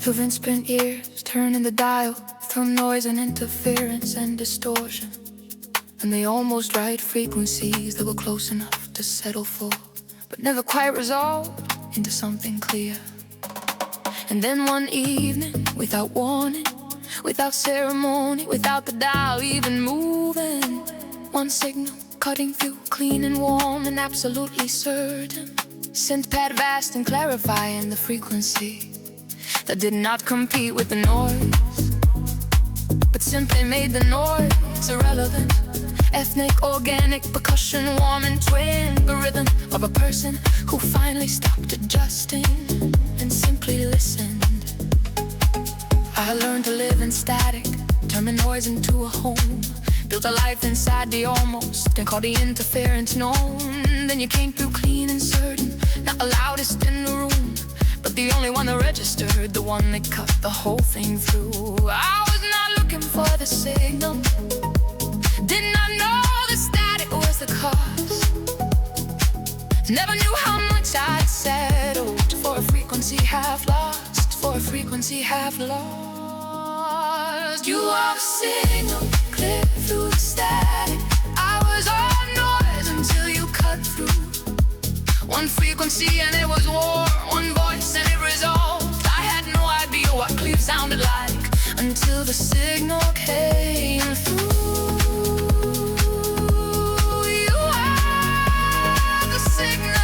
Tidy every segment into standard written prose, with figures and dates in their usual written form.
Children spent years turning the dial from noise and interference and distortion, and they almost right frequencies that were close enough to settle for, but never quite resolved into something clear. And then one evening, without warning, without ceremony, without the dial even moving, one signal cutting through, clean and warm and absolutely certain, synth pad vast and clarifying the frequency that did not compete with the noise, but simply made the noise irrelevant. Ethnic, organic, percussion, warm and twin, the rhythm of a person who finally stopped adjusting and simply listened. I learned to live in static, turning noise into a home, built a life inside the almost, and called the interference known. Then you came through clean and certain, not the loudest in the room, but the only one that registered, the one that cut the whole thing through. I was not looking for the signal, did not know the static was the cause, never knew how much I'd settled for a frequency half lost, for a frequency half lost. You are the signal, clear through the static. I was all noise until you cut through. One frequency and it was war, one voice and it resolved. I had no idea what clear sounded like until the signal came through. You are the signal.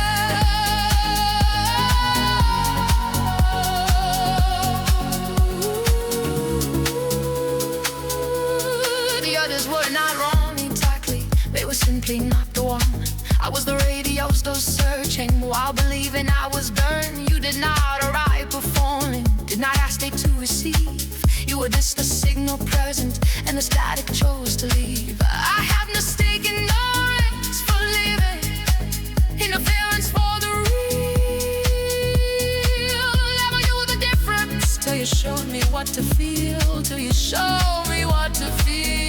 The others were not wrong exactly, they were simply not the one. I was the radio still searching while believing I was done. You did not arrive performing, did not ask me to receive. You were just a signal present, and the static chose to leave. I have mistaken noise for living, interference for the real. Never knew the difference till you showed me what to feel, till you showed me what to feel.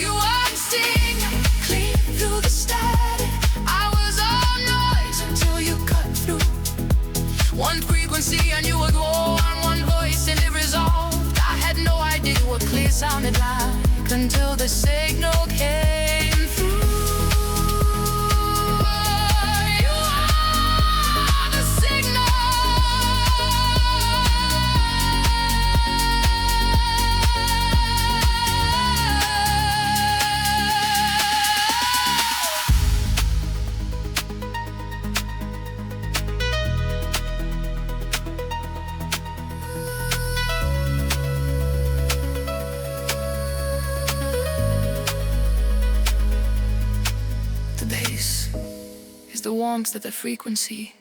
You are the signal, clean through the static. I was all noise until you cut through. One frequency and you would go on, one voice and it resolved. I had no idea what clear sounded like until the signal came through. You are the signal. The warmth of the frequency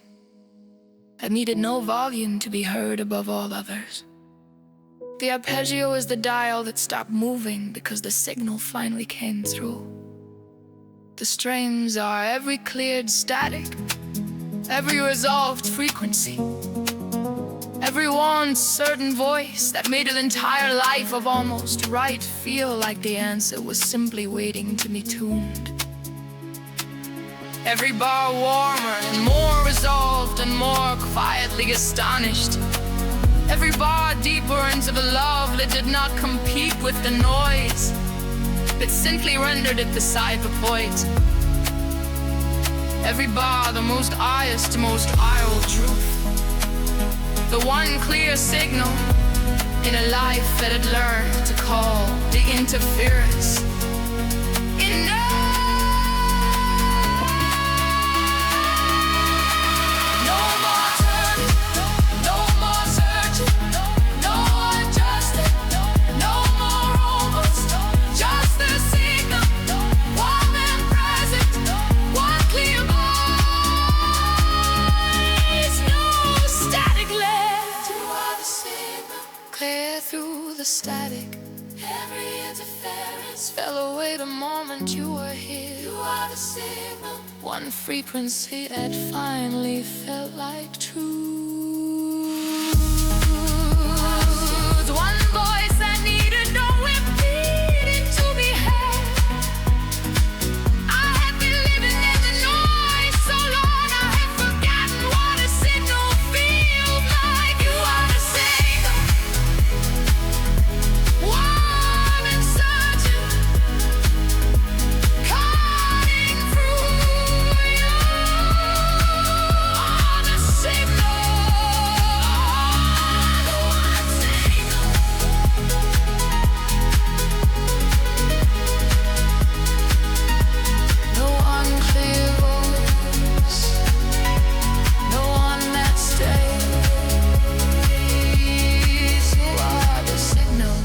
that needed no volume to be heard above all others. The arpeggio is the dial that stopped moving because the signal finally came through. The strings are every cleared static, every resolved frequency, every one certain voice that made an entire life of almost right feel like the answer was simply waiting to be tuned. Every bar warmer and more resolved and more quietly astonished. Every bar deeper into the love that did not compete with the noise, but simply rendered it beside the point. Every bar the most highest, most viral truth. The one clear signal in a life that had learned to call the interference enough. Static, every interference lights fell away the moment you were here. You are the signal. One frequency that finally felt like truth. One voice I needed, no repeating to be heard. I have been living in the noise so long, I have forgotten what a signal feels like. You are the signal. Warm and certain, cutting through. You are the signal. The one signal. No unclear voice, no one that stays. You are the signal.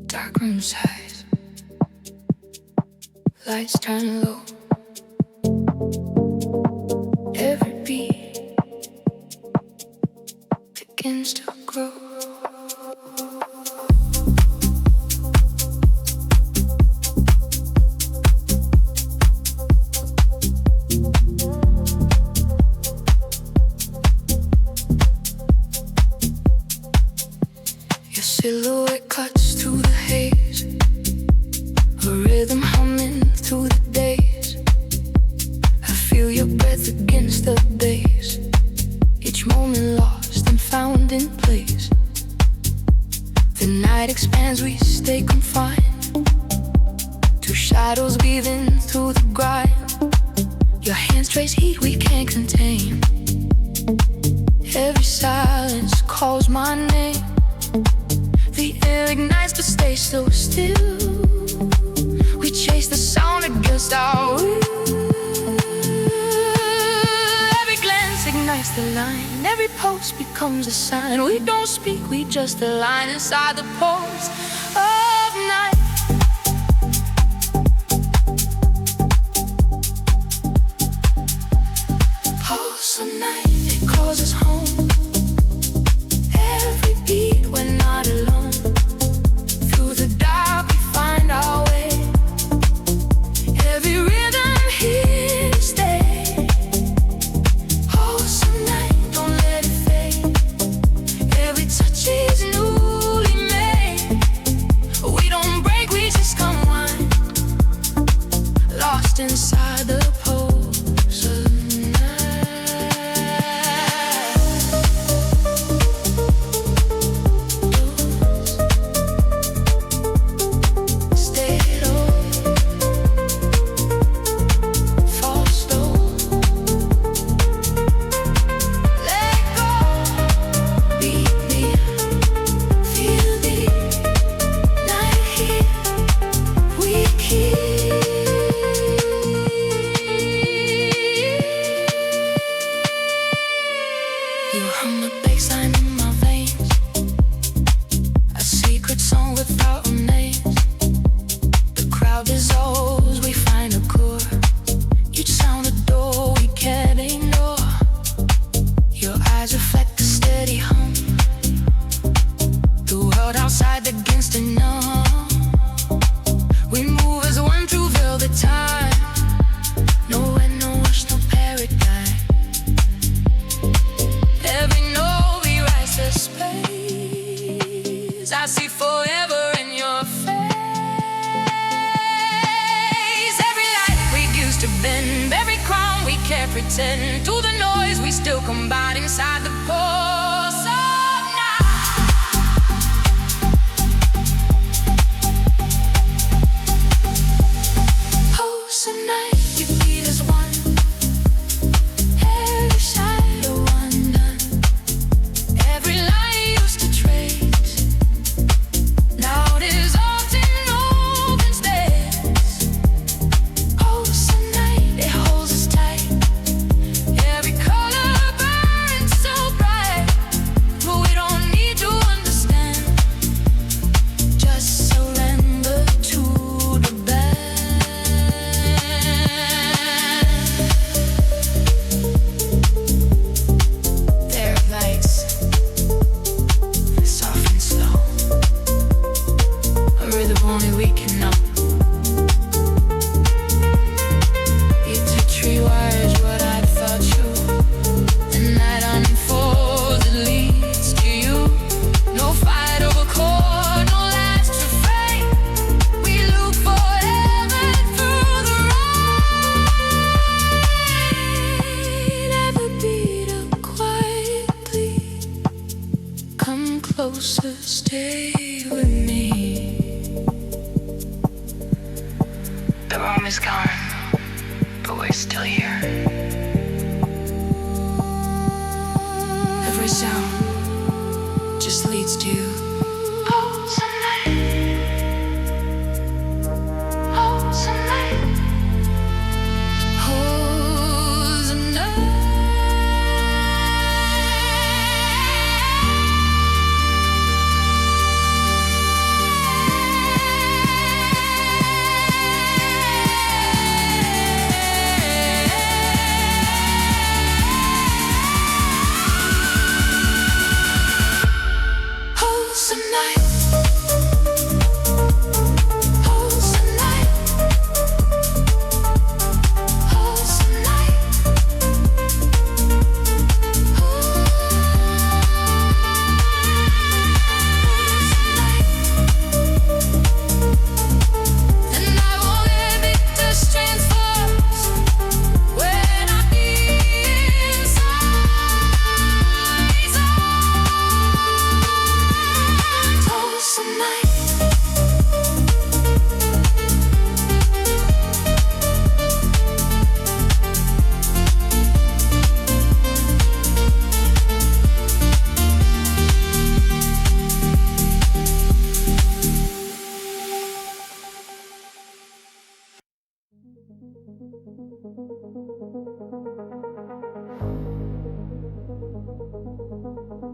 Dark room size, lights turn low. Every beat begins to grow. Your silhouette cuts through the haze, a rhythm humming through the days. I feel your breath against the bass, each moment lost and found in place. The night expands, we stay confined, two shadows weaving through the grime. Your hands trace heat we can't contain. Every silence calls my name. The air ignites but stays so still. We chase the sound against our will. Every glance ignites the line, every pulse becomes a sign. We don't speak, we just align inside the pulse of night. Pulse of night, it calls us home. Every beat, we're not alone. Through the dark, we find our way. Every rhythm here to stay. Pulse of night, don't let it fade. Every touch is newly made. We don't break, we just unwind, lost inside the pulse of stay low, fall slow. Let go, beat me, feel the night here. We keep. You hum the bassline in my veins, a secret song without names. The crowd dissolves, we find a core. You'd sound a door we can't ignore. Your eyes reflect a steady hum. The world outside against the numb. We move as one through velvet time. No end, no rush, no paradigm. Every note we rise to space. I see forever in your face. Every light we used to bend, every crown we can't pretend. To the noise we still combine inside the pulse of night. Pulse of night, we beat as one. Every shadow undone, every lie used to trace. Now dissolved in open space. Pulse of night, it holds us tight. Every color burns so bright. closer, stay with me. The room is gone, but we're still here. Every sound just leads to you. Oh, sunlight. Oh, sunlight. Oh, sunlight.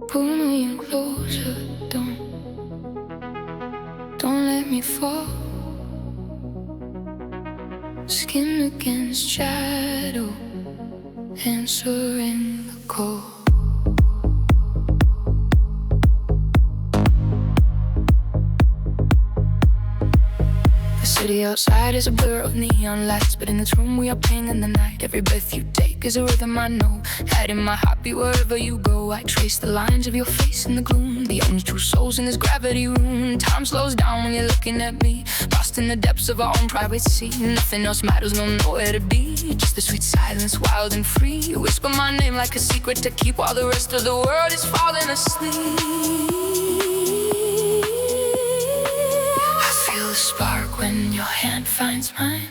Pull me in closer, don't let me fall. Skin against shadow, answering the call. The city outside is a blur of neon lights, but in this room we are playing in the night. Every breath you take is a rhythm I know, hiding my heartbeat wherever you go. I trace the lines of your face in the gloom, the only two souls in this gravity room. Time slows down when you're looking at me, lost in the depths of our own privacy. Nothing else matters, no nowhere to be, just the sweet silence, wild and free. You whisper my name like a secret to keep while the rest of the world is falling asleep. A spark when your hand finds mine,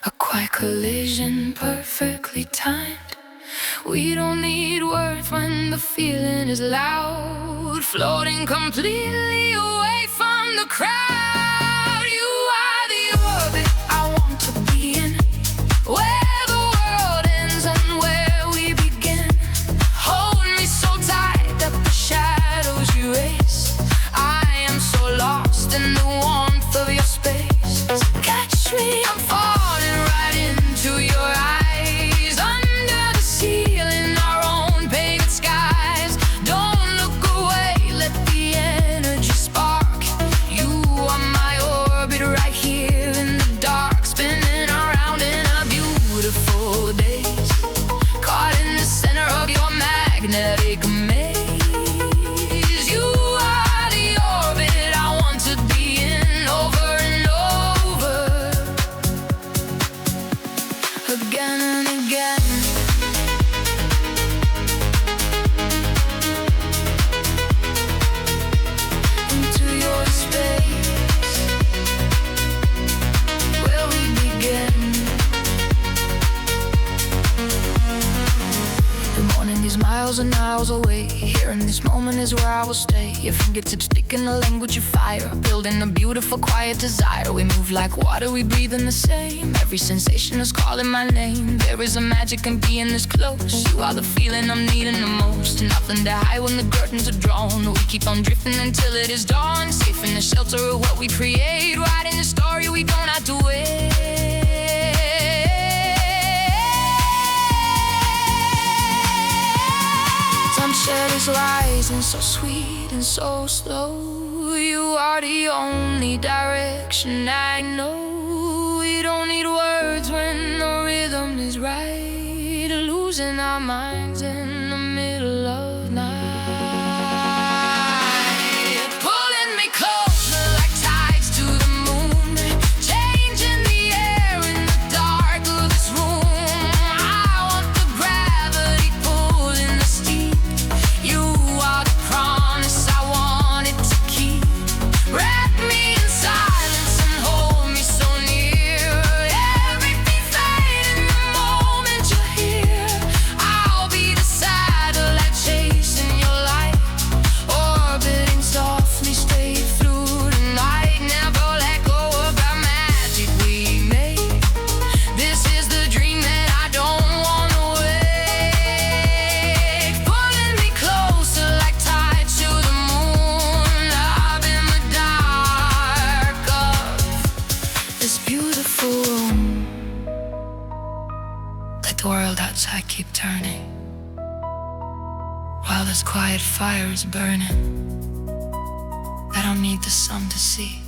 a quiet collision perfectly timed. We don't need words when the feeling is loud, floating completely away from the crowd. You are the orbit I want to be in, where the world ends and where we begin. Hold me so tight that the shadows erase. I am so lost in the warmth of your space. Catch me, I'm falling right into your eyes, under the ceiling, our own painted skies. Don't look away, let the energy spark. You are my orbit right here in the dark, spinning around in a beautiful daze, caught in the center of your magnetic maze. Again and again, into your space, where we begin. The morning is miles and miles away, here in this moment is where I will stay. Your fingertips speaking the language of fire, building a beautiful quiet desire. We move like water, we breathe in the same. Every sensation is calling my name. There is a magic in being this close. You are the feeling I'm needing the most. Nothing to hide when the curtains are drawn. We keep on drifting until it is dawn, safe in the shelter of what we create, writing the story we don't have to wait. Sunset is rising, so sweet and so slow. You are the only direction I know. We don't need words when the rhythm is right, losing our minds in the middle of night. Pulling me closer like tides to the moon, changing the air in the dark of this room. I want the gravity pulling the steep. You are the promise I want. I keep turning while this quiet fire is burning. I don't need the sun to see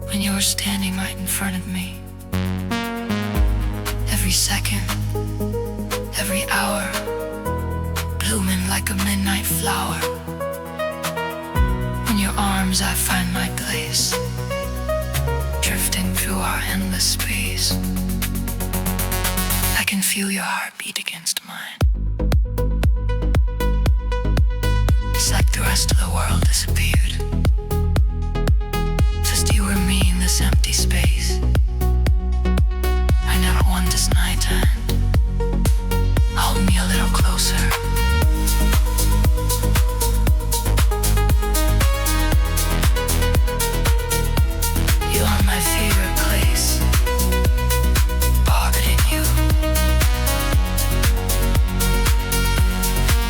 when you're standing right in front of me. Every second, every hour, blooming like a midnight flower. In your arms I find my place, drifting through our endless space. I can feel your heartbeat against mine. It's like the rest of the world disappeared. Just you and me in this empty space. I never want this night to end. Hold me a little closer. You are my favorite place, orbiting you.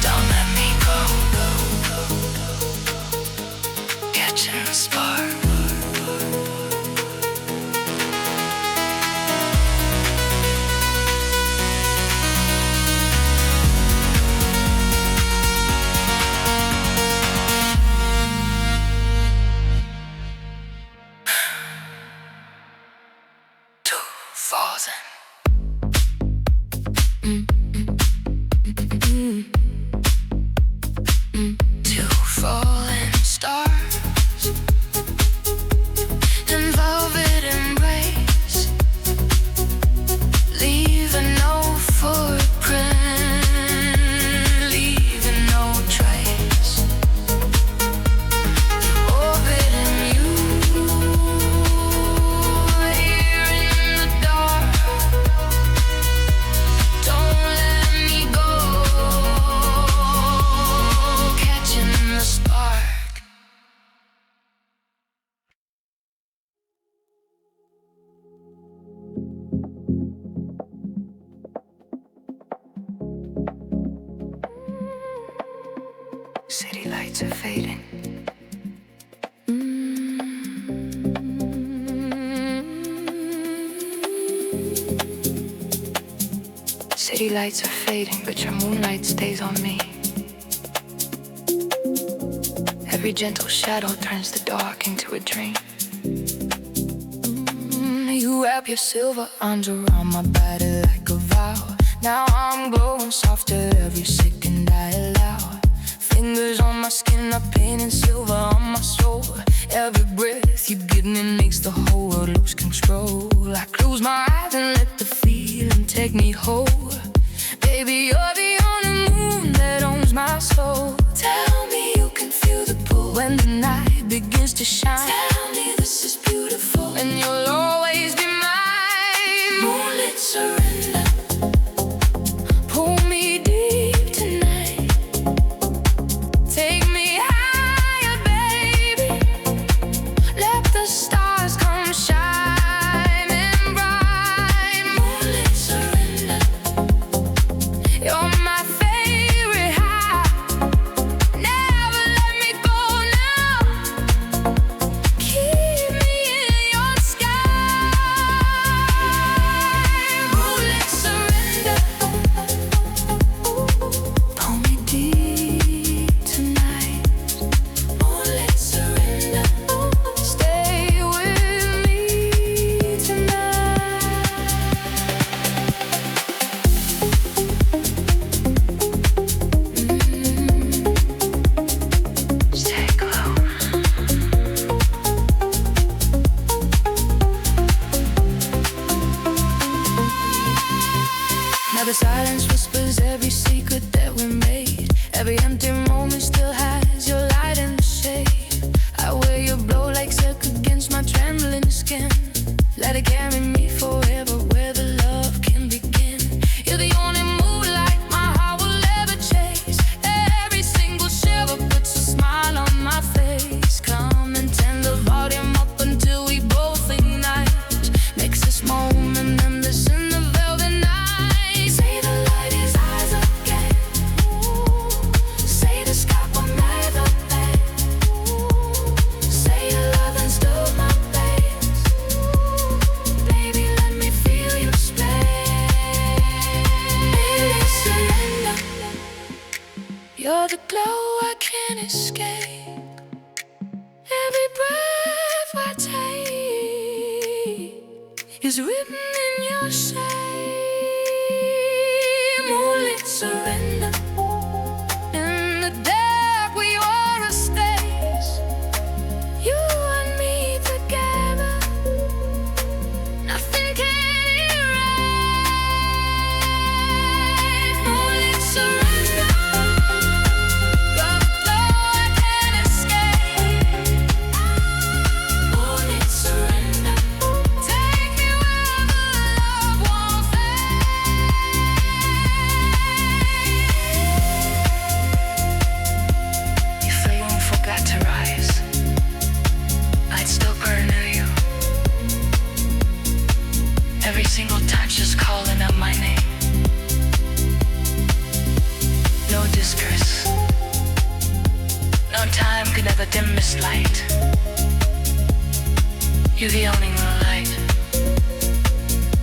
Don't let me go. Catching the spark. Two falling stars in velvet embrace, leaving no footprint, leaving no trace. Orbiting you here in the dark. Don't let me go. Catching the spark. City lights are fading. City lights are fading, but your moonlight stays on me. Every gentle shadow turns the dark into a dream. You wrap your silver arms around my body like a vow. Now I'm glowing softer every second I allow. Fingers on my skin are painting silver on my soul. Every breath you give me makes the whole world lose control. I close my eyes and let the feeling take me whole. Baby, you're the only moon that owns my soul. Tell me you can feel the pull when the night begins to shine. Tell me this is beautiful and you'll always be mine. Moonlit surrender. Pull me deep tonight. Take me higher, baby. Let the stars come shining bright. Moonlit surrender. You're my favorite high. Never let me go now. Keep me in your sky. Moonlit surrender. Pull me deep tonight. Moonlit surrender. Stay with me tonight. Stay close. Now the silence whispers every secret that we made. Every empty moment still has your light in the shade. I wear your blow like silk against my trembling skin. Let it carry me forever where the love can begin. You're the only moonlight my heart will ever chase. Every single shiver puts a smile on my face. Come and turn the volume up until we both ignite. Makes this moment endless in the velvet night. Say the light is ours again. Say the sky will never fade. Say your love and still my face. Baby, let me You're the glow I can't escape. Every breath I take is written in your shade. Moonlit surrender. In the dark we are a stays. You and me together. Nothing can erase. Moonlit surrender. Every single touch is calling out my name. No discourse, no time could ever dim this light. You're the only moonlight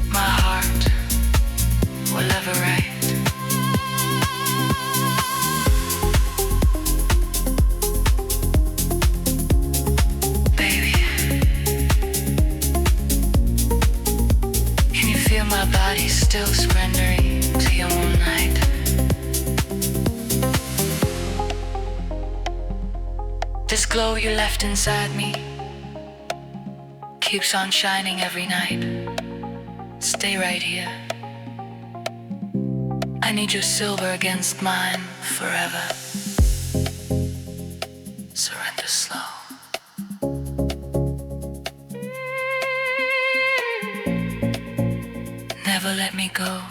my heart will ever write. My body's still surrendering to your moonlight. This glow you left inside me keeps on shining every night. Stay right here. I need your silver against mine forever. Surrender slow. Never let me go.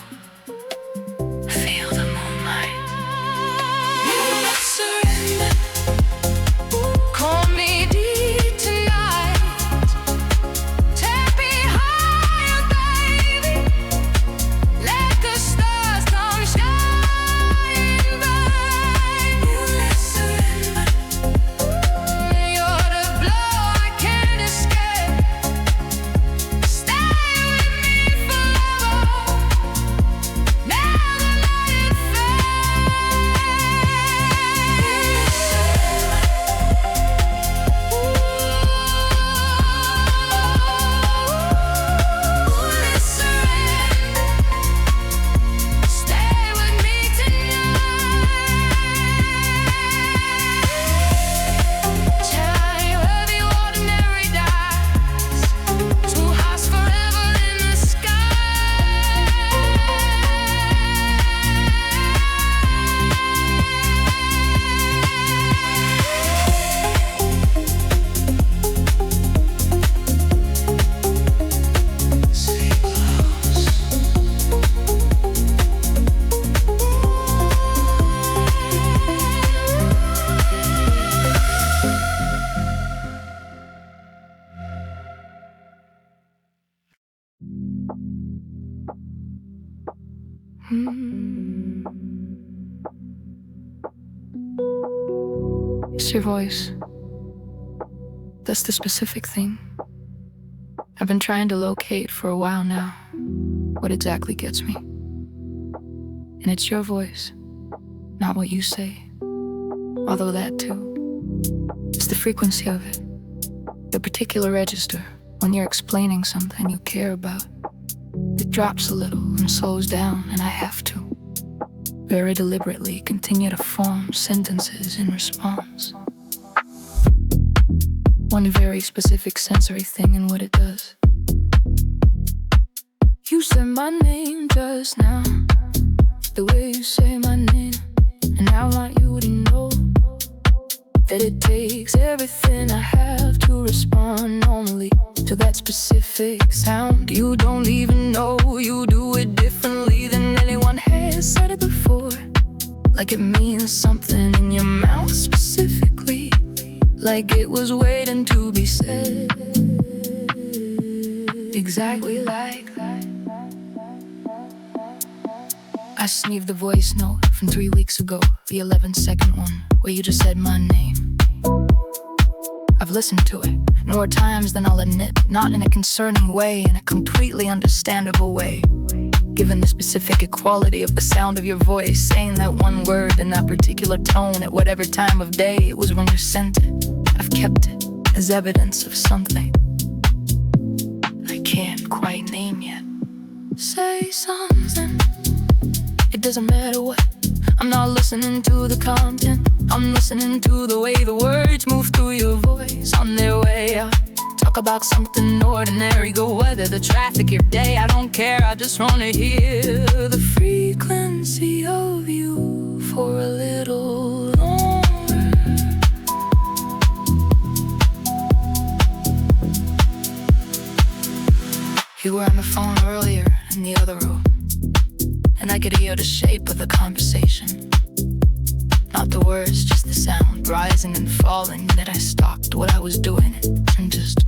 Feel the moonlight. Moonlit surrender. Call me deep tonight. Take me higher, baby. Let the stars come shining bright. Moonlit surrender. You're the glow I can't escape. Stay with me forever. It's your voice. That's the specific thing I've been trying to locate for a while now. What exactly gets me? And it's your voice, not what you say. Although that too. It's the frequency of it. The particular register when you're explaining something you care about. It drops a little and slows down, and I have to very deliberately continue to form sentences in response. One very specific sensory thing in what it does. You said my name just now, the way you say my name, and I want you to know that it takes everything I have to respond normally to that specific sound. You don't even know you do it differently than anyone has said it before. Like it means something in your mouth specifically, like it was waiting to be said. Exactly like that. I sneezed the voice note from 3 weeks ago, the 11-second one, where you just said my name. I've listened to it more times than I'll admit, not in a concerning way, in a completely understandable way. Given the specific equality of the sound of your voice, saying that one word in that particular tone at whatever time of day it was when you sent it, I've kept it as evidence of something I can't quite name yet. Say something, it doesn't matter what. I'm not listening to the content, I'm listening to the way the words move through your voice on their way out. Talk about something ordinary, go weather the traffic, your day, I don't care, I just wanna hear the frequency of you for a little longer. You were on the phone earlier in the other room, and I could hear the shape of the conversation. Not the words, just the sound, rising and falling. Then I stopped what I was doing and just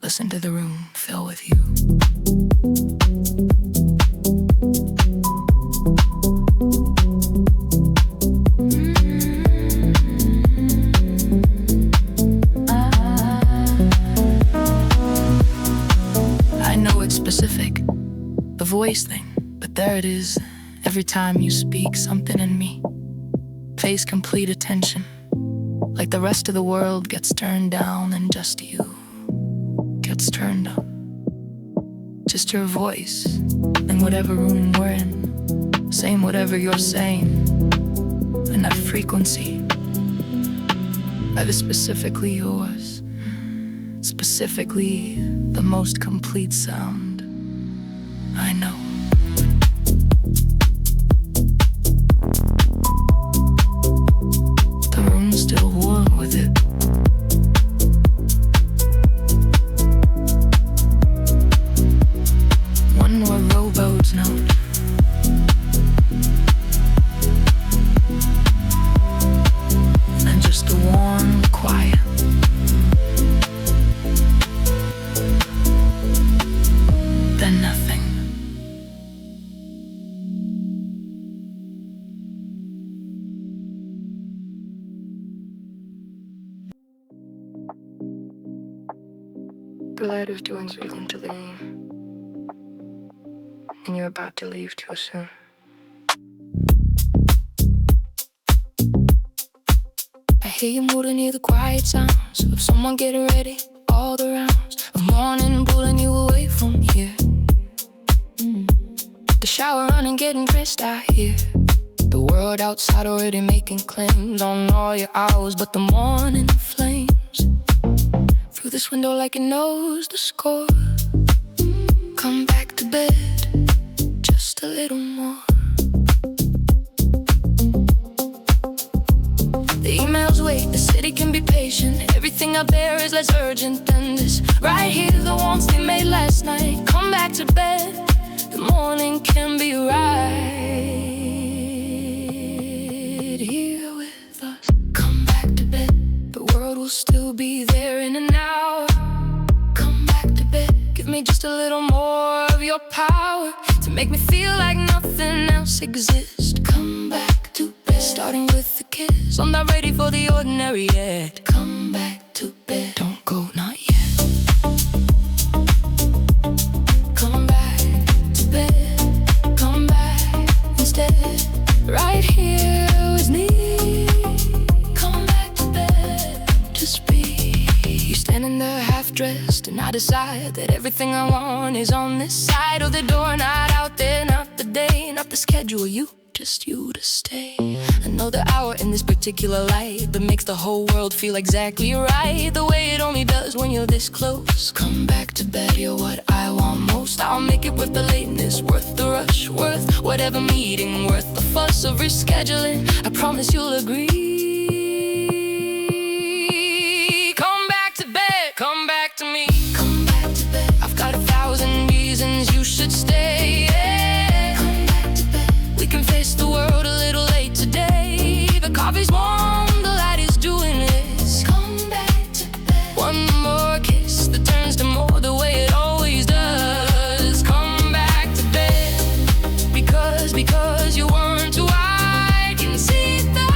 listened to the room fill with you. I know it's specific, the voice thing, but there it is. Every time you speak, something in me pays complete attention. Like the rest of the world gets turned down and just you gets turned up. Just your voice in whatever room we're in, saying whatever you're saying. And that frequency, that is specifically yours. Specifically the most complete sound I know. Still warm with it. One more rowboat's note, and then just a warm quiet. Then nothing. The light is doing something to the moon, and you're about to leave too soon. I hear you moving near the quiet sounds of someone getting ready, all the rounds of morning pulling you away from here. The shower running, getting dressed, I hear the world outside already making claims on all your hours, but the morning flames through this window like it knows the score. Come back to bed, just a little more. The emails wait, the city can be patient. Everything up there is less urgent than this. Right here, the warmth we made last night. Come back to bed, the morning can be right here with us. Come back to bed, the world will still be there in an hour. Come back to bed, give me just a little more of your power to make me feel like nothing else exists. Come back to bed, starting with the kiss. I'm not ready for the ordinary yet. Come back to bed, don't go, not yet. Come back to bed, come back instead. Right here with me. Come back to bed, just be. You're standing there half-dressed, and I decide that everything I want is on this side of the door, not out there, not the day, not the schedule. Just you to stay. Another hour in this particular light, but makes the whole world feel exactly right, the way it only does when you're this close. Come back to bed, you're what I want most. I'll make it worth the lateness, worth the rush, worth whatever meeting, worth the fuss of rescheduling. I promise you'll agree. Come back to bed, come back to me. Come back to bed, I've got 1,000 reasons you should stay. We can face the world a little late today. The coffee's warm, the light is doing this. Come back to bed. One more kiss that turns to more the way it always does. Come back to bed, because you weren't too I can see that.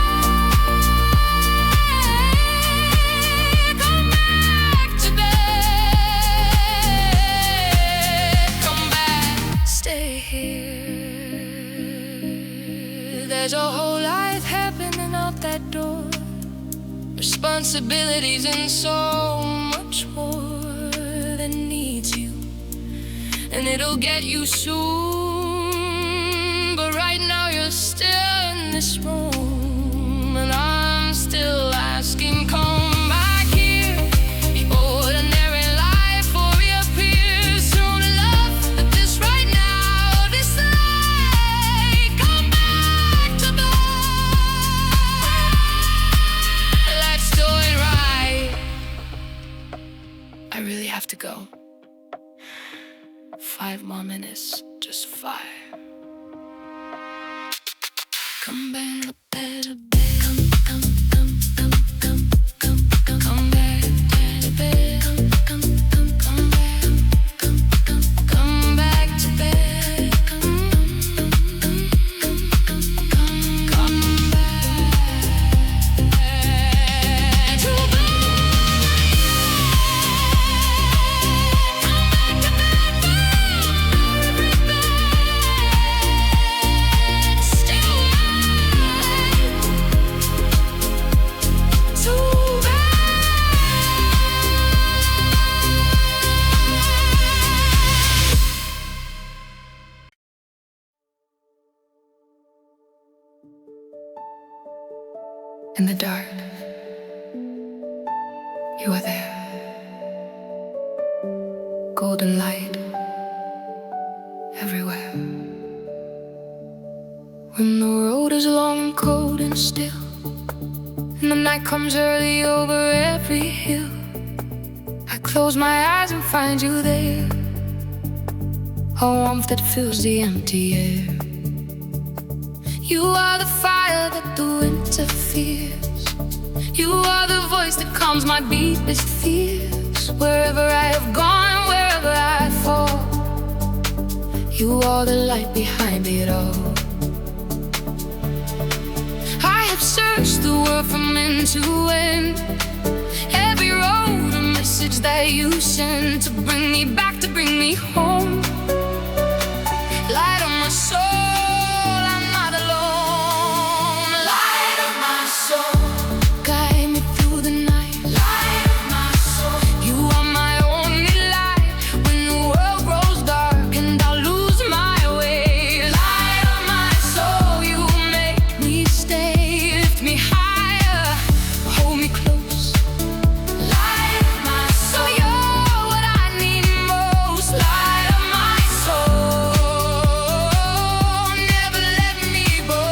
Come back to bed. Come back. There's a whole life happening out that door, responsibilities and so much more that needs you, and it'll get you soon. But right now you're still in this room, and I'm still asking, come back here. The ordinary life will reappear soon enough. But this right now, this night, come back to black. Let's do it right. I really have to go. 5 more minutes, just 5. Come back to bed, come back to bed, come back to bed, in the dark, you are there. Golden light everywhere. When the road is long and cold and still, and the night comes early over every hill, I close my eyes and find you there, a warmth that fills the empty air. You are the fire that the winter fears. You are the voice that calms my deepest fears. Wherever I have gone, wherever I fall, you are the light behind it all. I have searched the world from end to end, every road a message that you send, to bring me back, to bring me home. Light of my soul, guide me through the night. Light of my soul, you are my only light. When the world grows dark and I lose my way, light of my soul, you make me stay. Lift me higher, hold me close. Light of my soul, you're what I need most. Light of my soul, never let me go.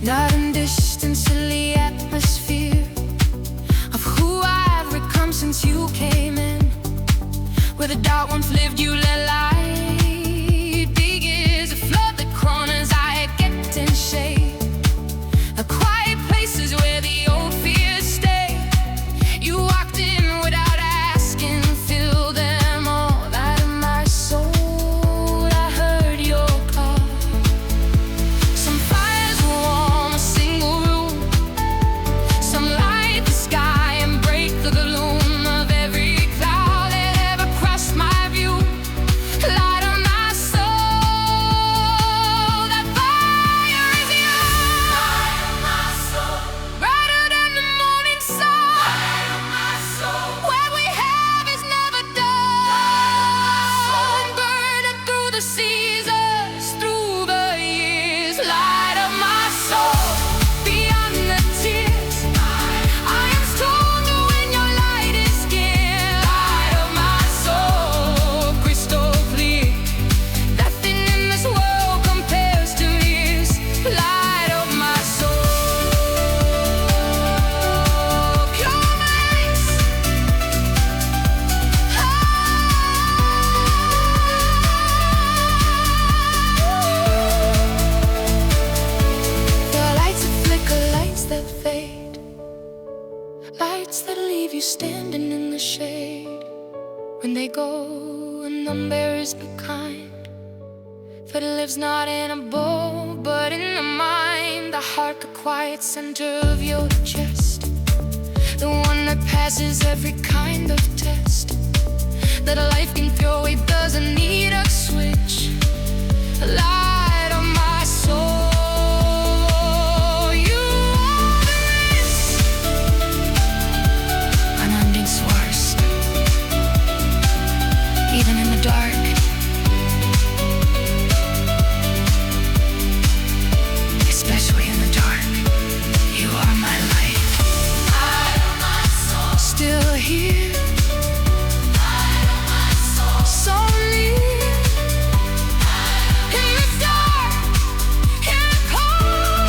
Not in distance, in the atmosphere of who I've become since you came in. Where the dark once lived, you let light. Big is a flood that corners I get in shade. The quiet places where the old fears stay. You walked in without asking, filled them all. Light of my soul, I heard your call. Some fires warm a single room, some light the sky and break the gloom of every cloud that ever crossed my view. when they go, and number is the kind that lives not in a bowl, but in the mind. The heart, the quiet center of your chest, the one that passes every kind of test that a life can throw. It doesn't need a switch. Light of my soul, you are this unending source, even in the dark. Especially in the dark, you are my light. Light of my soul, still here. Light of my soul, so near. In the dark, in the cold.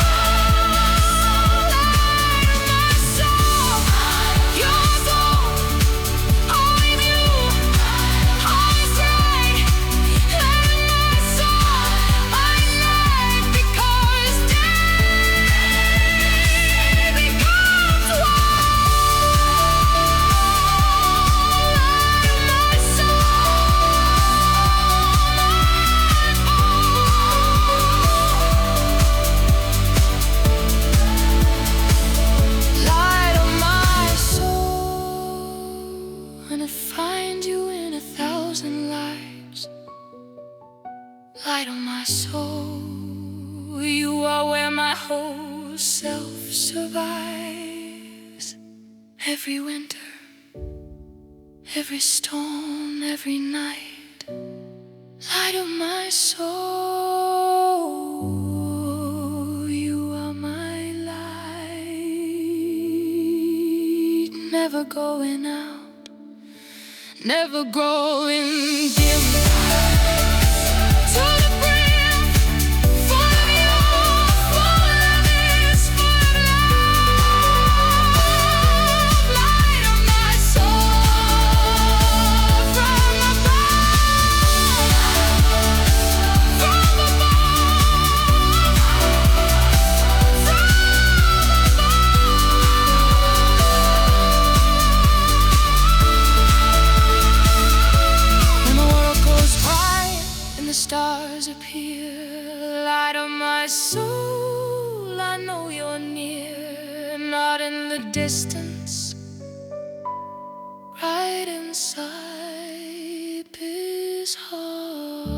Light of my soul, you're gold. Only you, always right. Light of my soul, I light because day becomes light of my soul, and I find you in 1,000 lives. Light of my soul, you are where my whole self survives. Every winter, every storm, every night. Light of my soul, you are my light. Never going out, never growing dim. To the brim, full of you, full of this, full of love. Light of my soul, from above, from when the world goes quiet and the stars appear. Light of my soul, I know you're near, not in the distance, right inside this heart.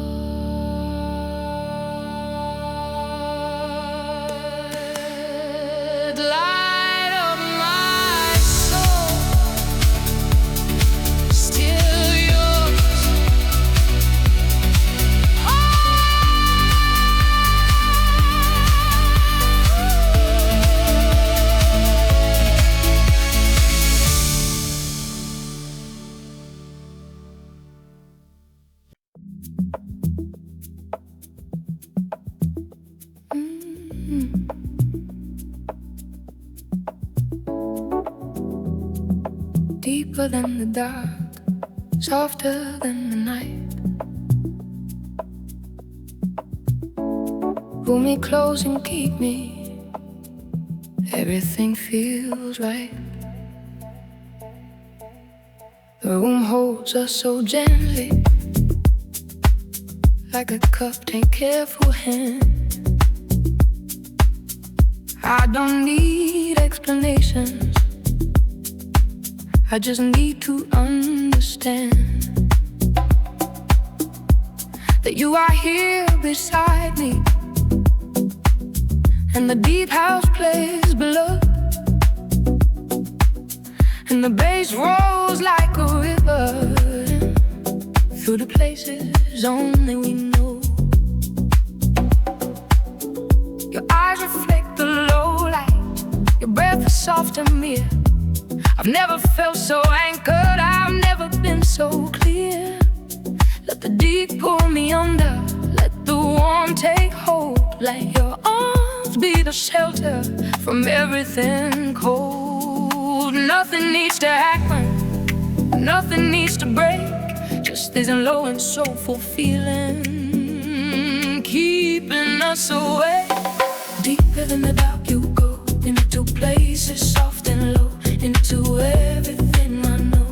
Light of my soul, still yours. Deeper than the dark, softer than the night. Pull me close and keep me. Everything feels right. The room holds us so gently, like a cup, take careful hand. I don't need explanations, I just need to understand that you are here beside me, and the deep house plays below, and the bass rolls like a river through the places only we know. Your eyes reflect the low light, your breath is soft and mere. I've never felt so anchored, I've never been so clear. Let the deep pull me under, let the warm take hold. Let your arms be the shelter from everything cold. Nothing needs to happen, nothing needs to break, just this low and soulful feeling keeping us away. Deeper than the dark you go, into places soft and low, into everything I know.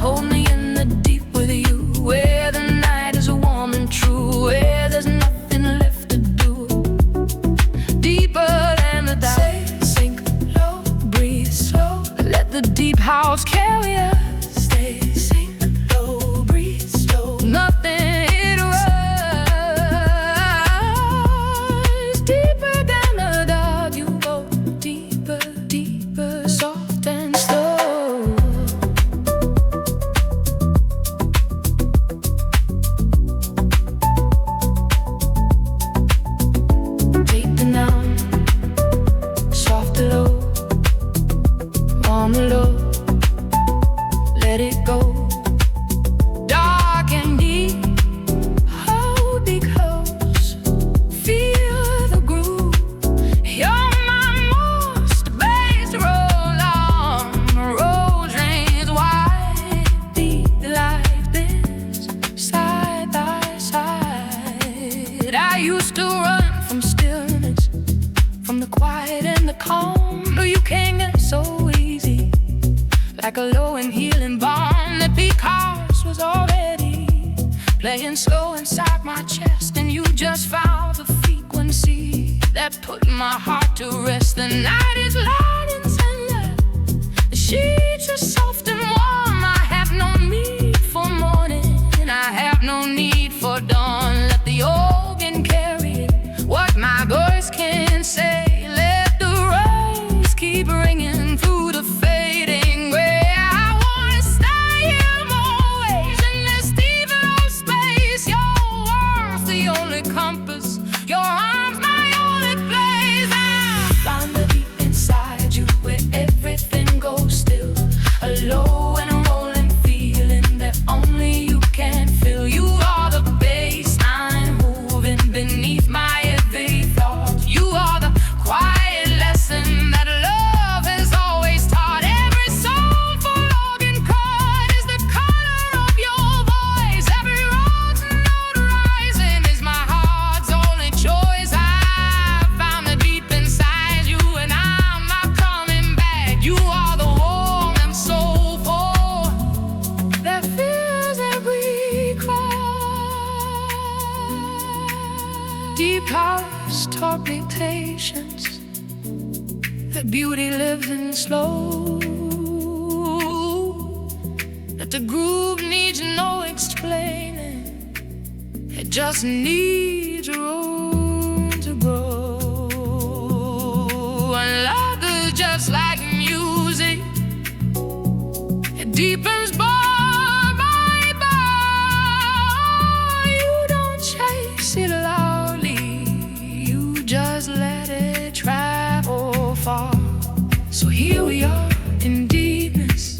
Hold me in the deep with you, where the night is warm and true, where there's nothing left to do. Deeper than the dark. Sink low, breathe slow. Let the deep house carry us. Stay, sink low, breathe slow. Nothing hit us. Deeper than the dark, you go deeper, deeper, soft and slow. Deep and down, soft and low, warm and low. Let it go. Dark and deep, hold me close. Feel the groove. You're my most bass roll on. Road trains wide, beat like this, side by side. I used to run from stillness, from the quiet and the calm. But you can't get so easy, like a low and healing bomb that because was already playing slow inside my chest. And you just found the frequency that put my heart to rest. The night is loud and tender, the sheets are soft and warm. I have no need for morning, and I have no need for dawn. Let the organ carry what my voice can say. Let the rose keep ringing through the fading gray. I wanna stay here always in this deep low space. Your world's the only compass, your arms my only place. I find the deep inside you, where everything goes still. A low and a rolling feeling that only you can feel. You are the bassline moving beneath my every thought. You are the quiet lesson that love has always taught. Every soulful organ chord is the color of your voice. Every road's note rising is my heart's only choice. I found the deep inside you, and I'm not coming back. You are the warm and soulful that fills every cry. Deep house taught me patience, that beauty lives in slow, that the groove needs no explaining, it just needs room to grow. And love is just like music, it deepens bar by bar. You don't chase it loudly, you just let it travel far. So here we are in deepness,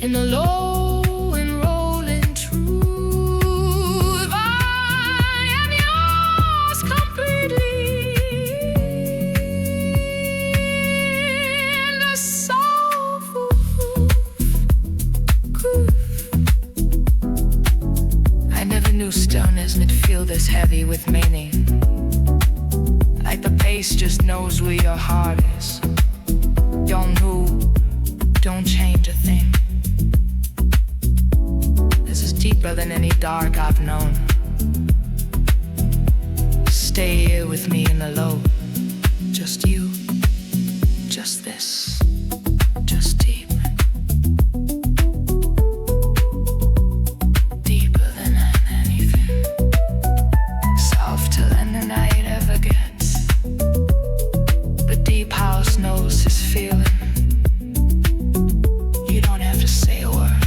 in the low and rolling truth. I am yours completely, in the soulful groove. I never knew stillness would feel this heavy with meaning, like the pace just knows where your heart is. Don't move, don't change a thing. This is deeper than any dark I've known. Stay here with me in the low. Just you, just this, just deep. Deeper than anything, softer than the night ever gets. The deep house knows his feeling. You don't have to say a word,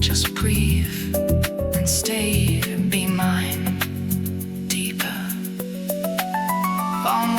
just breathe and stay and be mine. Deeper, far more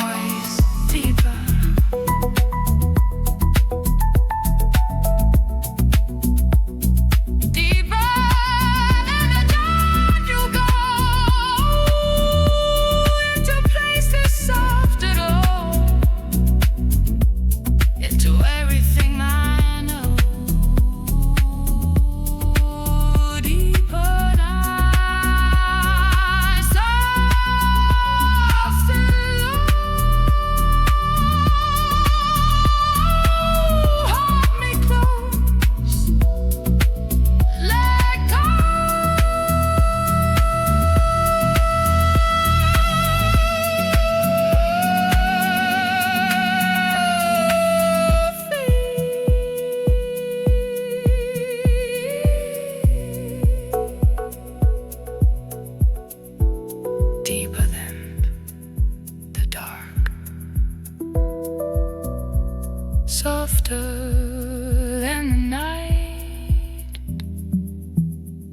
Softer than the night,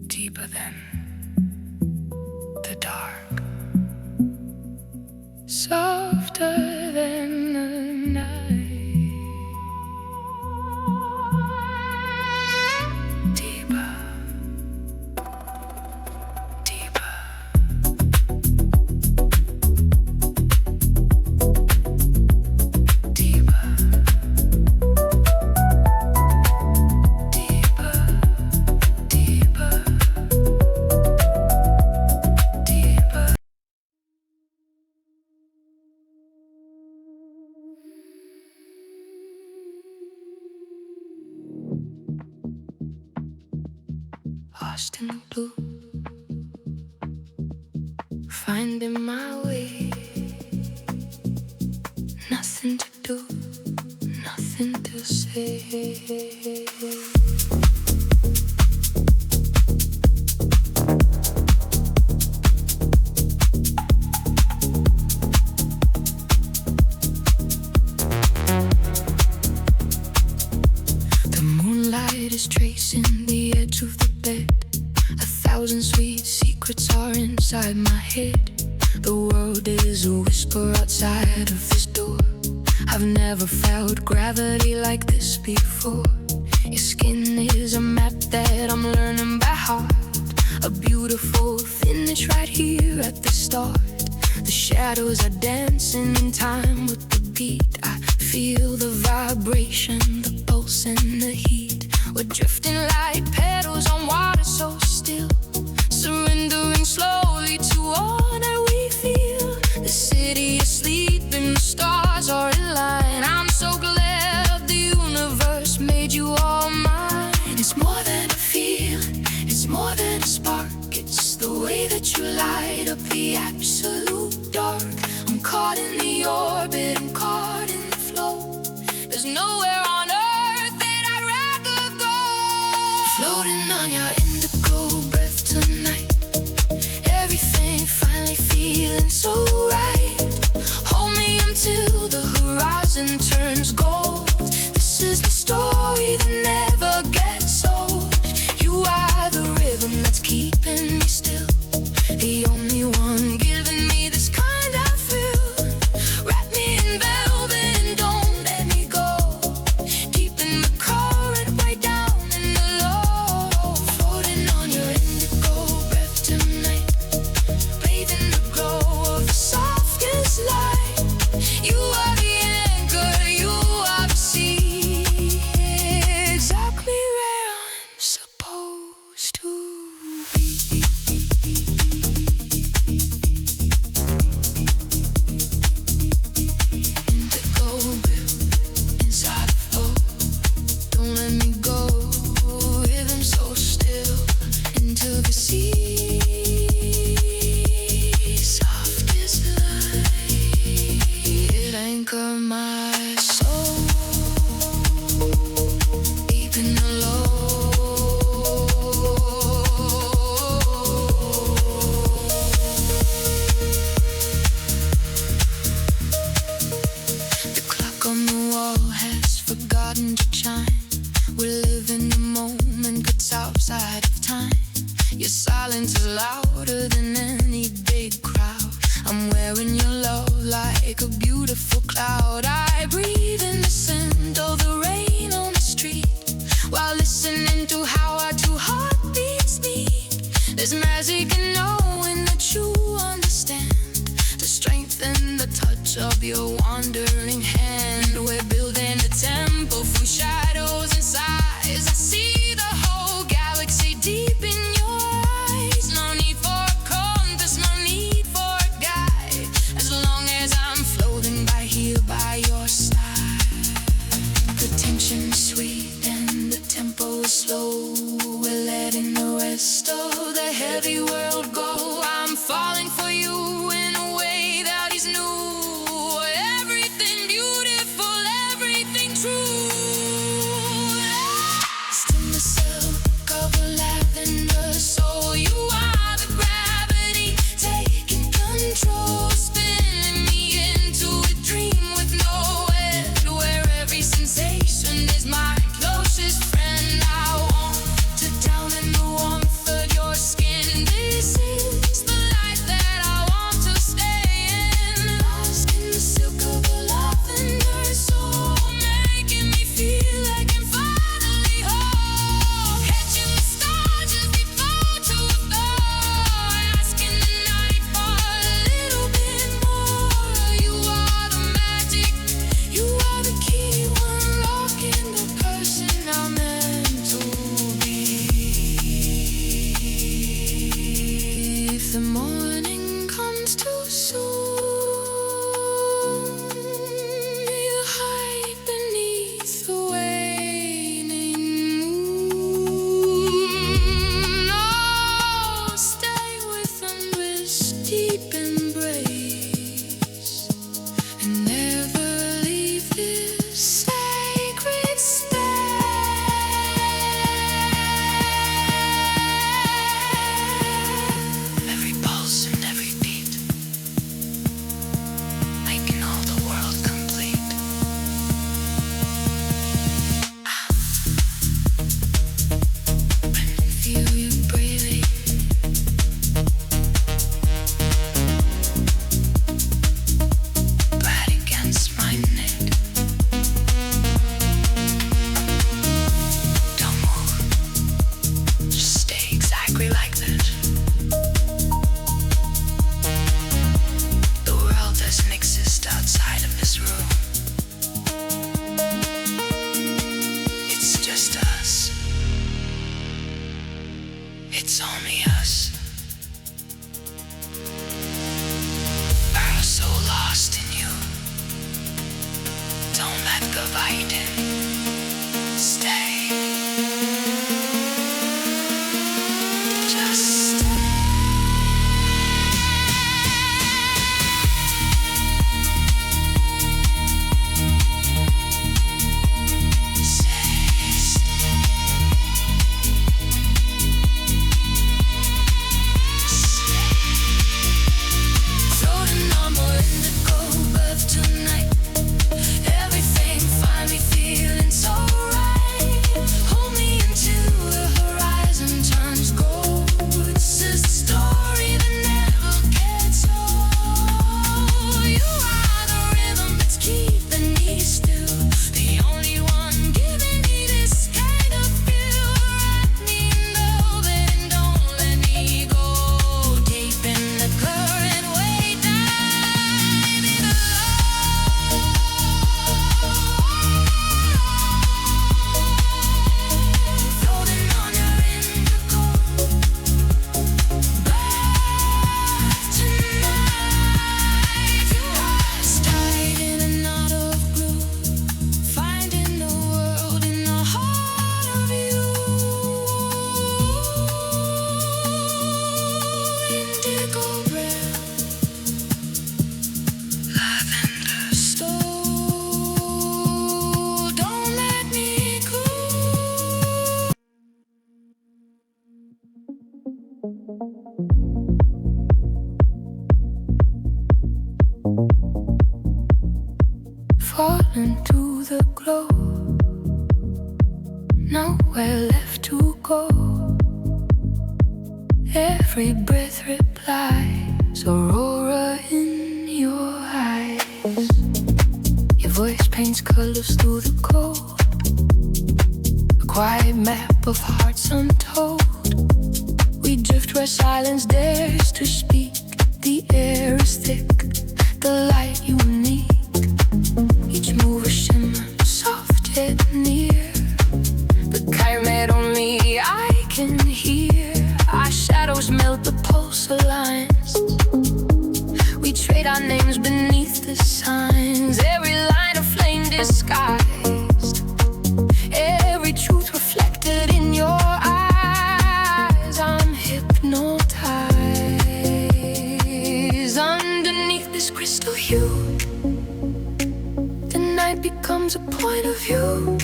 deeper than the dark. Softer than the night, deeper, deeper. Lost in the blue, finding my way. Nothing to do, nothing to say. The moonlight is tracing the edge of the bed. 1,000 sweet secrets are inside my head. The world is a whisper outside of this door. I've never felt gravity like this before. Your skin is a map that I'm learning by heart. A beautiful finish right here at the start. The shadows are dancing in time with the beat. I feel the vibration, the pulse and the heat. We're drifting like petals on water so still, surrendering slowly to all that we feel. The city is sleeping, the stars are in line. I'm so glad the universe made you all mine. It's more than a feeling, it's more than a spark. It's the way that you light up the absolute dark. I'm caught in the orbit, I'm caught in the flow. There's nowhere on earth that I'd rather go. Floating on your indigo breath tonight. Everything finally feeling so right. Hold me until the horizon turns gold. This is the story that never gets old. You are the rhythm that's keeping me still, the only one giving me this kind of thrill. Wrap me in velvet and don't let me go. Deep in the current, way down in the low. Floating on your indigo breath tonight, bathing the glow of the softest light. You are the anchor, you are the sea, exactly where I'm supposed to be. Indigo breath inside the flow. Don't let me go. Rhythm so still into the sea. Softest light, it anchor my soul. Deep in the low. The clock on the wall has forgotten to chime. We're living the moment, it's outside of time. Your silence is louder than any big crowd. I'm wearing your love like a beautiful cloud. I breathe in the scent of the rain on the street, while listening to how our two heartbeats beat. There's magic in knowing that you understand the strength and the touch of your wandering hand. We're building a temple through shadows and sighs. I see the whole galaxy deep in your eyes. No need for a compass, no need for a guide, as long as I'm floating by here by your side. The tension is sweet and the tempo is slow. We're letting the rest of the heavy world go. I'm falling for you in a way that is new. Everything beautiful, everything true. Stem silk of a lavender soul. You are the gravity taking control, spinning me into a dream with no end, where every sensation Fall into the glow, nowhere left to go. Every breath replies, Aurora in your eyes. Your voice paints colors through the cold, a quiet map of hearts untold. We drift where silence dares to speak. The air is thick, the light unique. Each move a shimmer, soft yet near. The chimera only I can hear. Our shadows melt, the pulse aligns. We trade our names beneath the signs. Every line of flame disguised, every truth reflected in your eyes. I'm hypnotized. Underneath this crystal hue, the night becomes a point of view.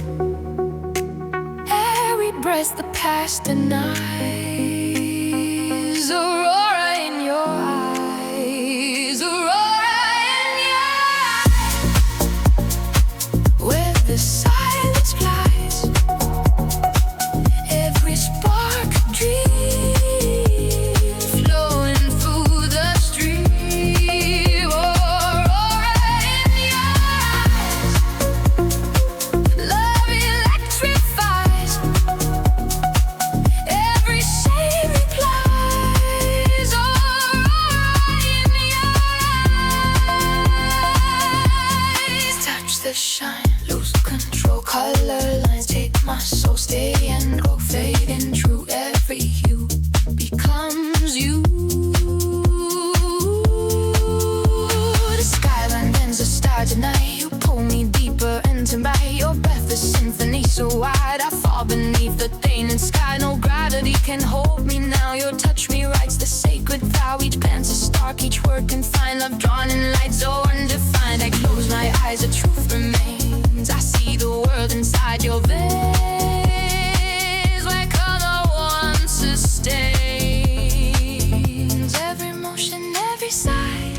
Every breath the past denies. Aurora in your eyes. Aurora in your eyes. Where the silence flies, every spark a dream flowing through the stream. Aurora in your eyes. Love electrifies, every shade replies. Aurora in your eyes. Touch the shine, lose control. Color lines take my soul, stay and go, fading true. Every hue becomes you. The skyline bends a star tonight. You pull me deeper into my your breath, the symphony so wide. I fall beneath the tainted sky. No gravity can hold me now. Your touch me writes the sacred vow. Each pen's a spark, each word can find love drawn in light so undefined. I close my eyes, the truth remains. I see the world inside your veins, where color once sustains. Every motion, every sigh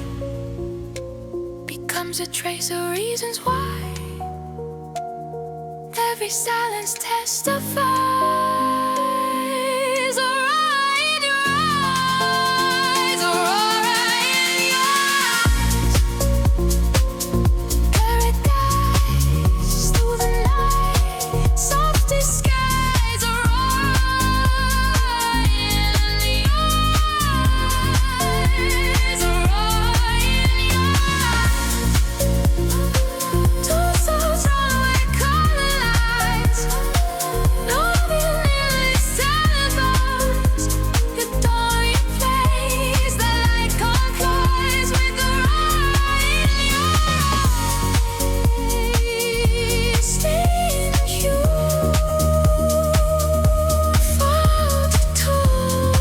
becomes a trace of reasons why. Every silence testifies. Aurora in your eyes. Aurora in your eyes. Paradise through the night, softest skies. Aurora in your eyes. Aurora in your eyes. Two souls run where color lies. Nothing really celebrates. The dawn replays, the light concurs with Aurora in your eyes. Staying cute, fall to tune.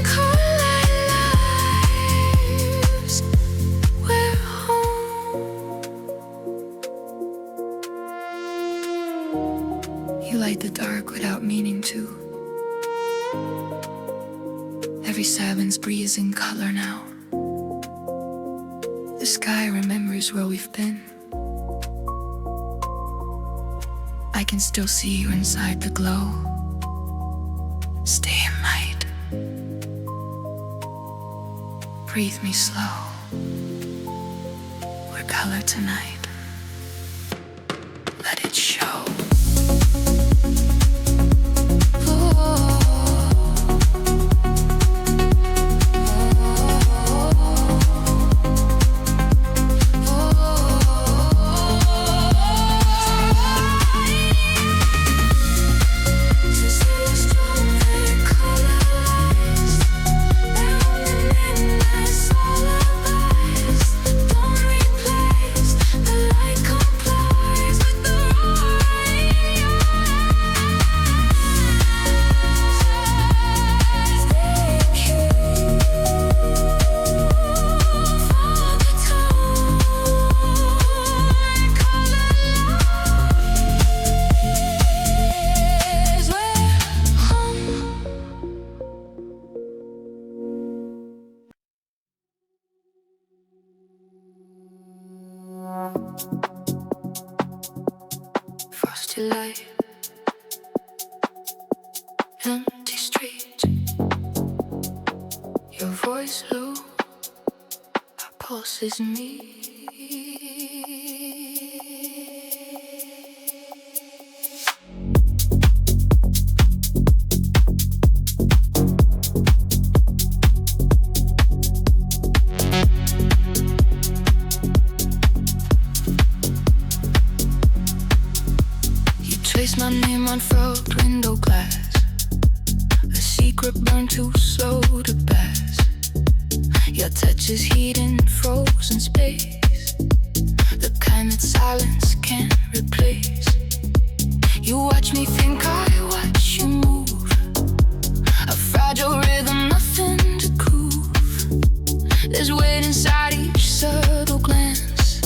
Color lives, we're home. You light the dark without meaning to. Every silence breathes in color now. The sky remembers where we've been. I can still see you inside the glow. Stay in light. Breathe me slow. We're color tonight. Let it show. Don't replace the light complies with the roar. empty light, empty streets. Your voice low, our pulse is me. Trace my name on frog window glass, a secret burned too slow to pass. Your touch is heat in frozen space, the kind that silence can't replace. You watch me think, I watch you move, a fragile rhythm, nothing to groove. There's weight inside each subtle glance,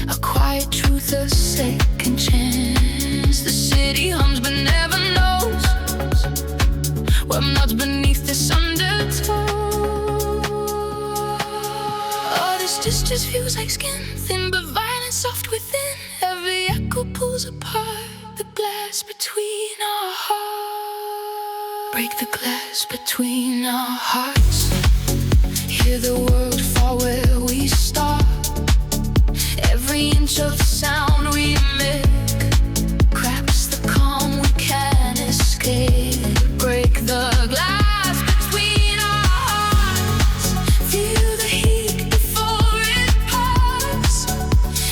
a quiet truth, a second chance. The city hums but never knows what melts beneath this undertow. Oh, this just feels like skin, thin but violent, soft within. Every echo pulls apart the glass between our hearts. Break the glass between our hearts. Hear the world fall where we start. Every inch of sound we make cracks the calm we can't escape. Break the glass between our hearts. Feel the heat before it parts.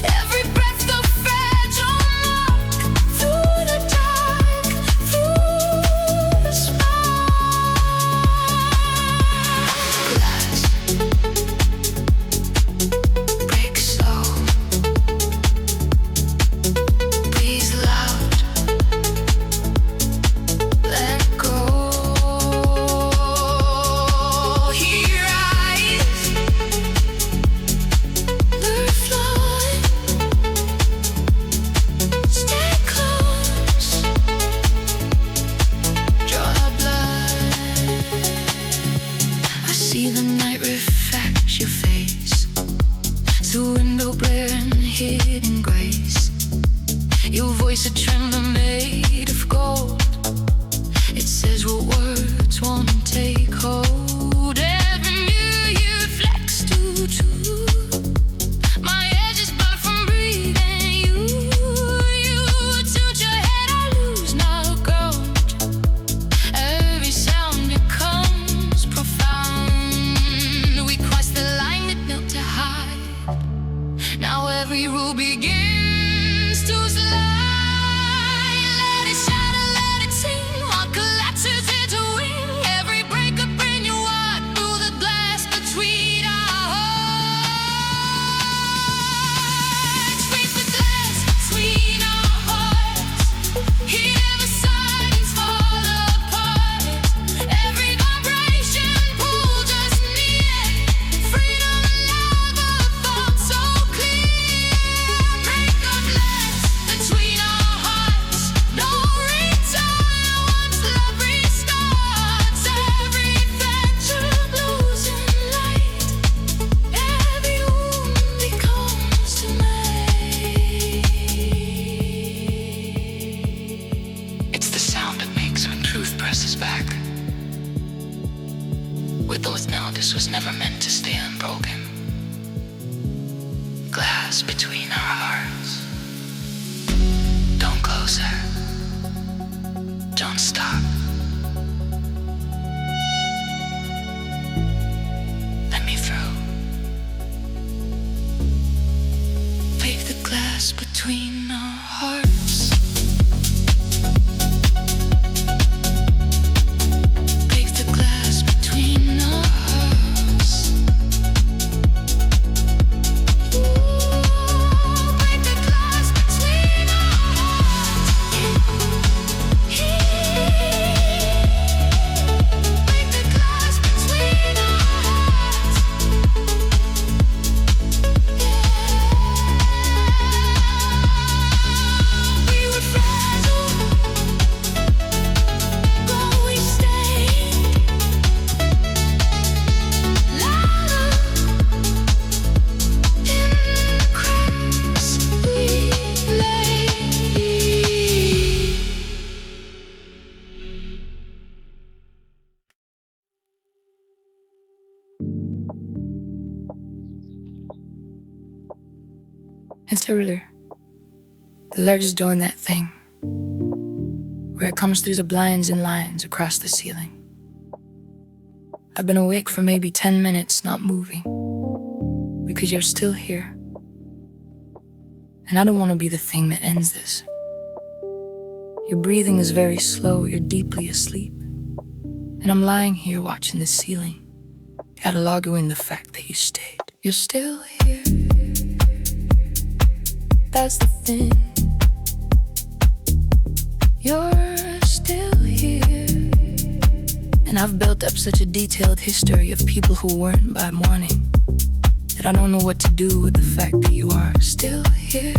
Every breath a fragile mark through the dark, through the spark. Glass break slow. Breathe loud. Let go. Hear eyes. Lure flying. Stay close. Draw blood. I see the night reflect your face through window glare and hidden grace. Your voice a tremor made of gold. It says what words won't take hold. Every mirror you reflects too true. My edges burn from breathing you. You tilt your head, I lose no ground. Every sound becomes profound. We cross the line that built to hide. Now every rule begins to slide. Let it shatter, let it sing. What collapses into wing. Every breakup bring you up through the glass between our hearts. Break the glass between our hearts. Hear the silence fall apart. Every vibration pulls us near. Freedom and love, a thought so clear. Break the glass between our hearts. No return once love restarts. Every fracture losing light. Every wound becomes to made. It's the sound that makes when truth presses back. With or without, this was never meant to stay unbroken. Glass between our hearts. Don't close her. Don't stop. Let me through. Break the glass between our hearts. Break the glass between our hearts. Break the glass between our hearts. Break the glass between our hearts. winter, the largest doing that thing where it comes through the blinds and lines across the ceiling. I've been awake for maybe 10 minutes, not moving, because you're still here. And I don't want to be the thing that ends this. Your breathing is very slow, you're deeply asleep. And I'm lying here watching the ceiling, cataloging the fact that you stayed. You're still here. That's the thing. You're still here. And I've built up such a detailed history of people who weren't by morning that I don't know what to do with the fact that you are still here.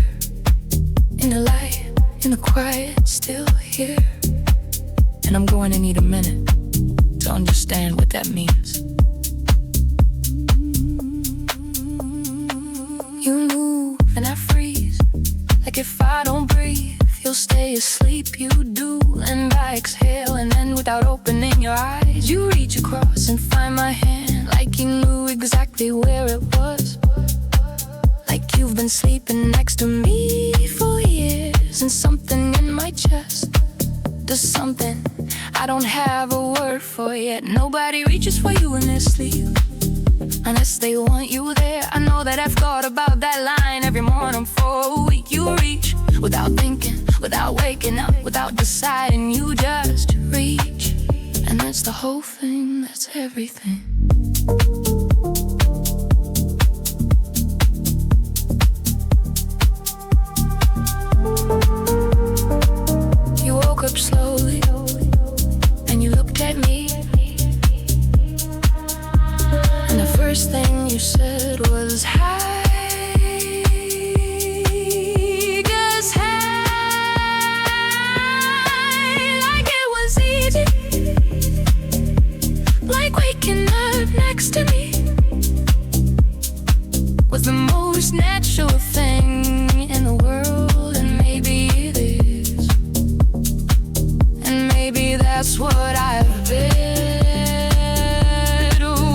In the light, in the quiet, still here. And I'm going to need a minute to understand what that means. You move and I freeze, like if I don't breathe, you'll stay asleep, you do. And I exhale, and then without opening your eyes, you reach across and find my hand, like you knew exactly where it was. Like you've been sleeping next to me for years. And something in my chest does something I don't have a word for yet. Nobody reaches for you in their sleep unless they want you there. I know that I've thought about that line every morning for a week. You reach without thinking, without waking up, without deciding, you just reach. And that's the whole thing, that's everything. You woke up slowly and you looked at me, and the first thing you said was hi. Just hi, like it was easy, like waking up next to me was the most natural thing in the world. And maybe it is, and maybe that's what I've been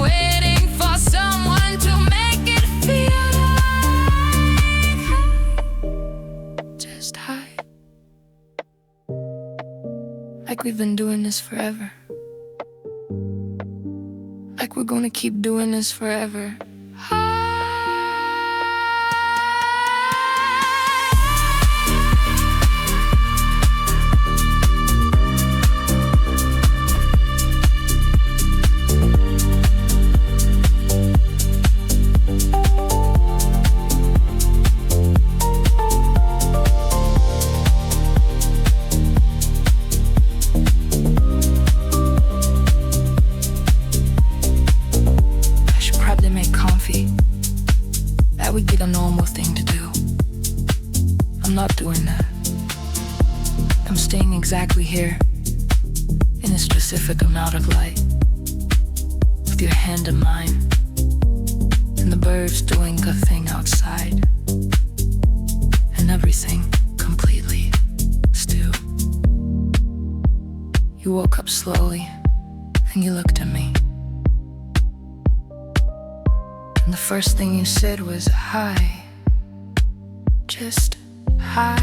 waiting for, someone to make it feel like just hi, like we've been doing this forever, like we're gonna keep doing this forever. That would be the normal thing to do. I'm not doing that. I'm staying exactly here, in a specific amount of light, with your hand in mine, and the birds doing a thing outside, and everything completely still. You woke up slowly, and you looked at me. And the first thing you said was hi. Just hi,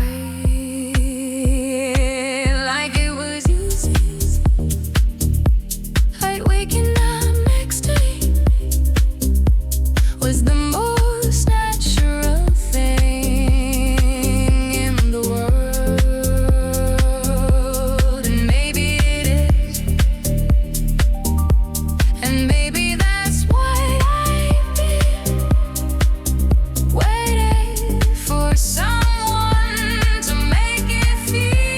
like it was easy, like waking up next to me was the most natural thing in the world. And maybe it is, and maybe that's what I've been waiting for, someone to make it feel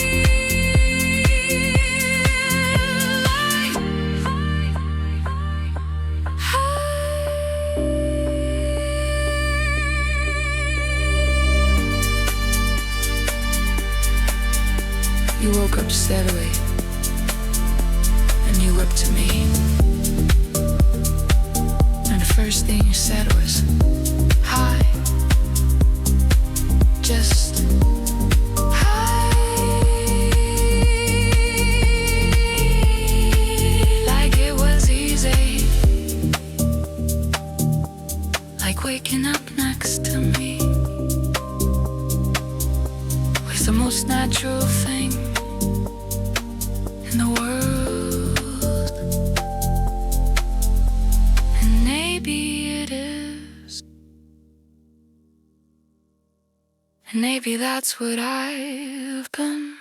like you woke up steadily, and you looked at me, and the first thing you said was hi. Just hi, like it was easy, like waking up next to me most natural thing in the world. And maybe it is. And maybe that's what I've been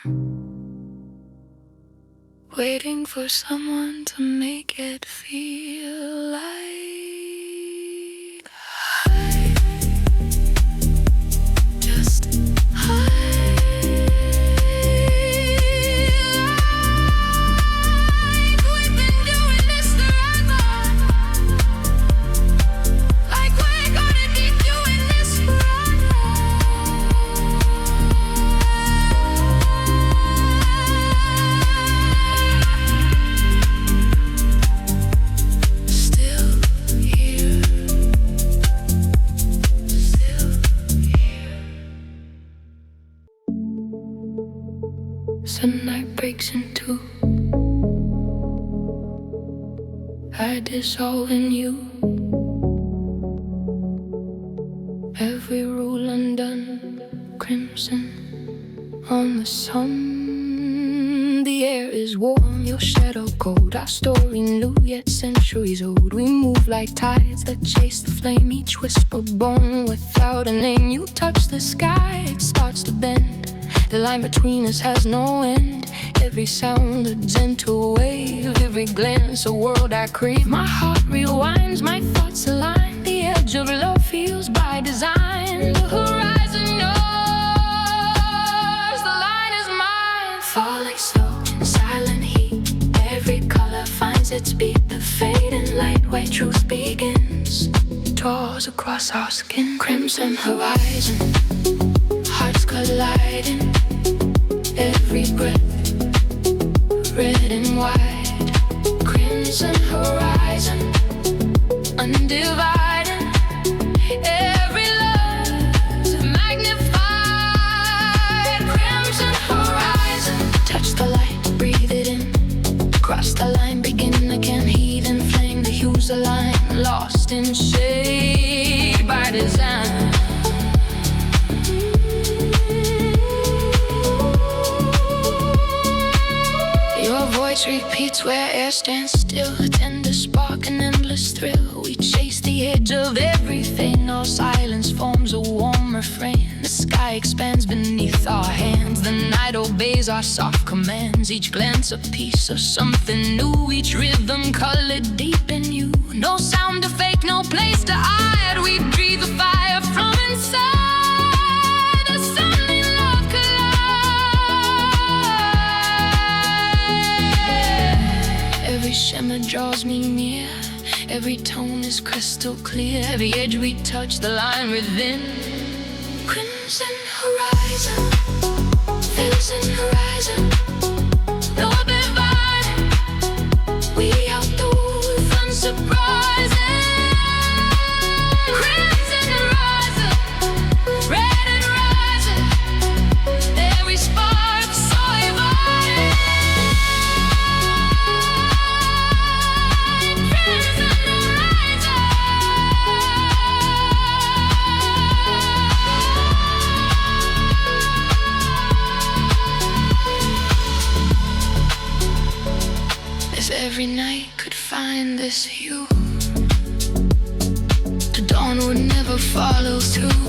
waiting for, someone to make it feel like I just like we've been doing this forever, like we're gonna be doing this forever. Still here, still here. Sunlight breaks in two. I dissolve in you. Every rule undone, crimson on the sun. The air is warm, your shadow cold. Our story new, yet centuries old. We move like tides that chase the flame. Each whisper born without a name. You touch the sky, it starts to bend. The line between us has no end. Every sound a gentle wave, every glance a world I crave. My heart rewinds, my thoughts align. The edge of love feels by design. The horizon knows the line is mine. Falling slow in silent heat, every color finds its beat. The fading light where truth begins draws across our skin. Crimson horizon, hearts colliding. Every breath, red and white. Crimson horizon, undivided. Every love's magnified. Crimson horizon, touch the light, breathe it in. Cross the line, begin again. Heat and flame, the hues align. Lost in shade by design. Your voice repeats where air stands still. A tender spark, an endless thrill. We chase the edge of everything. Our silence forms a warm refrain. The sky expands beneath our hands. The night obeys our soft commands. Each glance a piece of something new. Each rhythm colored deep in you. No sound to fake, no place to hide. We breathe the fire from inside. The sunlit love collide. Every shimmer draws me near. Every tone is crystal clear. Every edge we touch, the line within. Crimson horizon, crimson horizon. No dividing. We outdo fun surprising. Crimson horizon, red and rising. Every spark so evolving. Crimson horizon. If every night could find this hue, the dawn would never follow through.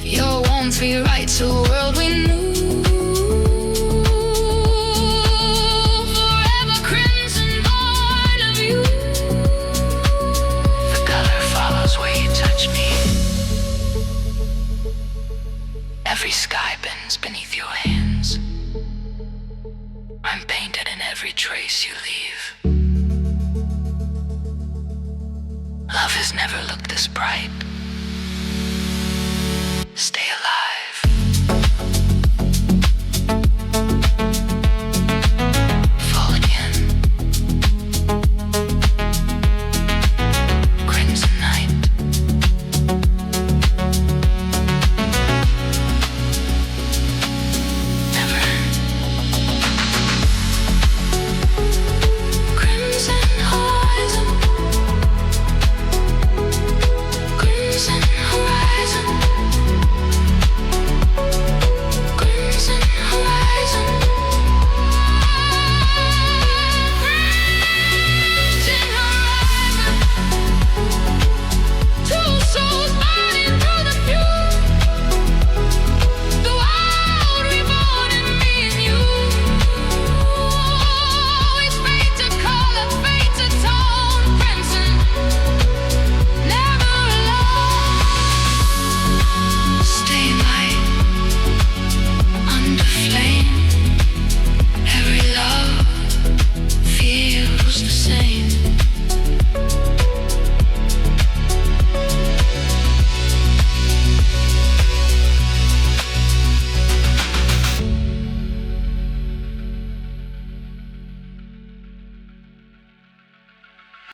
Your warmth rewrites a world we knew. Forever crimson, born of you. The color follows where you touch me. Every sky bends beneath your hands. I'm painted in every trace you leave. Love has never looked this bright. Stay alive.